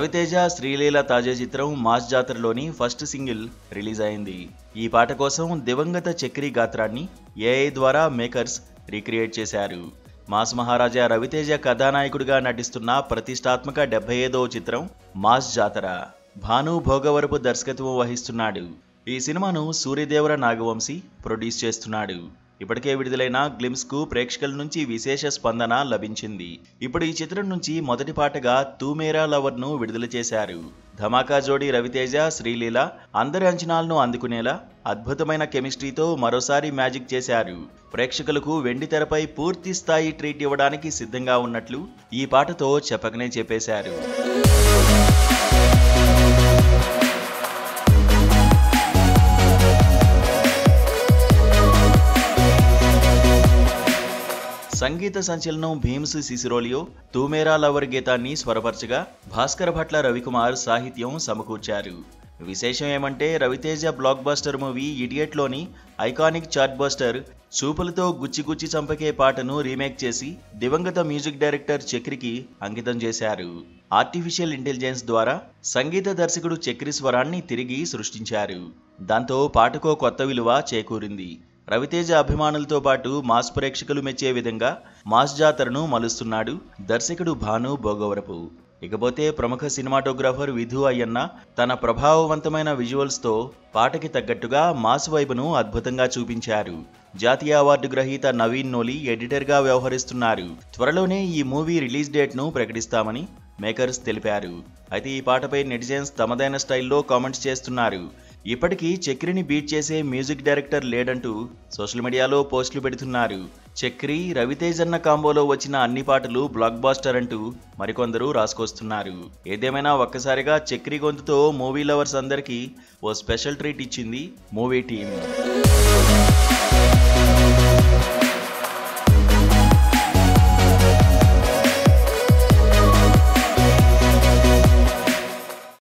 రవితేజ శ్రీలీల తాజా చిత్రం mass జాతరలోని first single release అయింది. ఈ పాట కోసం దివంగత చక్రి గాత్రాన్ని ఏఐ ద్వారా మేకర్స్ రీక్రియేట్ చేశారు. మాస్ మహారాజా రవితేజ కథానాయకుడిగా నటిస్తున్న ప్రతిష్టాత్మక 75వ చిత్రం మాస్ జాతర. భాను భోగవరపు దర్శకత్వం వహిస్తున్నాడు. ఈ సినిమాను సూర్యదేవర నాగవంశీ ప్రొడ్యూస్ చేస్తున్నాడు. ఇప్పటికే విడుదలైన గ్లిమ్స్ కు ప్రేక్షకుల నుంచి విశేష స్పందన లభించింది. ఇప్పుడు ఈ చిత్రం నుంచి మొదటి పాటగా తూ మేరా లవర్ ను విడుదల చేశారు. ధమాకా జోడీ రవితేజ శ్రీలీల అందరి అంచనాలను అందుకునేలా అద్భుతమైన కెమిస్ట్రీతో మరోసారి మ్యాజిక్ చేశారు. ప్రేక్షకులకు వెండి తెరపై పూర్తి స్థాయి ట్రీట్ ఇవ్వడానికి సిద్ధంగా ఉన్నట్లు ఈ పాటతో చెప్పకనే చెప్పేశారు. సంగీత సంచలనం భీమ్స్ సిసిరోలియో తూ మేరా లవర్ గీతాన్ని స్వరపరచగా భాస్కర భట్ల రవికుమార్ సాహిత్యం సమకూర్చారు. విశేషం ఏమంటే Raviteja block buster movie ఇడియట్లోని iconic chart buster చూపులతో గుచ్చి చంపకే పాటను రీమేక్ చేసి దివంగత మ్యూజిక్ డైరెక్టర్ చక్రికి అంకితం చేశారు. ఆర్టిఫిషియల్ ఇంటెలిజెన్స్ ద్వారా సంగీత దర్శకుడు చక్రి స్వరాన్ని తిరిగి సృష్టించారు. దాంతో పాటకో కొత్త విలువ చేకూరింది. రవితేజ అభిమానులతో పాటు మాస్ ప్రేక్షకులు మెచ్చే విధంగా మాస్ జాతరను మలుస్తున్నాడు దర్శకుడు భాను భోగవరపు. ఇకపోతే ప్రముఖ సినిమాటోగ్రాఫర్ విధు అయ్యన్న తన ప్రభావవంతమైన విజువల్స్తో పాటకి తగ్గట్టుగా మాస్ వైబును అద్భుతంగా చూపించారు. జాతీయ అవార్డు గ్రహీత నవీన్ నోలి ఎడిటర్గా వ్యవహరిస్తున్నారు. త్వరలోనే ఈ మూవీ రిలీజ్ డేట్ను ప్రకటిస్తామని మేకర్స్ తెలిపారు. అయితే ఈ పాటపై నెటిజన్స్ తమదైన స్టైల్లో కామెంట్స్ చేస్తున్నారు. ఇప్పటికీ చక్రిని బీట్ చేసే మ్యూజిక్ డైరెక్టర్ లేడంటూ సోషల్ మీడియాలో పోస్టులు పెడుతున్నారు. చక్రి రవితేజన్న కాంబోలో వచ్చిన అన్ని పాటలు బ్లాక్ బాస్టర్ అంటూ మరికొందరు రాసుకొస్తున్నారు. ఏదేమైనా ఒక్కసారిగా చక్రి గొంతుతో మూవీ లవర్స్ అందరికీ ఓ స్పెషల్ ట్రీట్ ఇచ్చింది మూవీ టీం.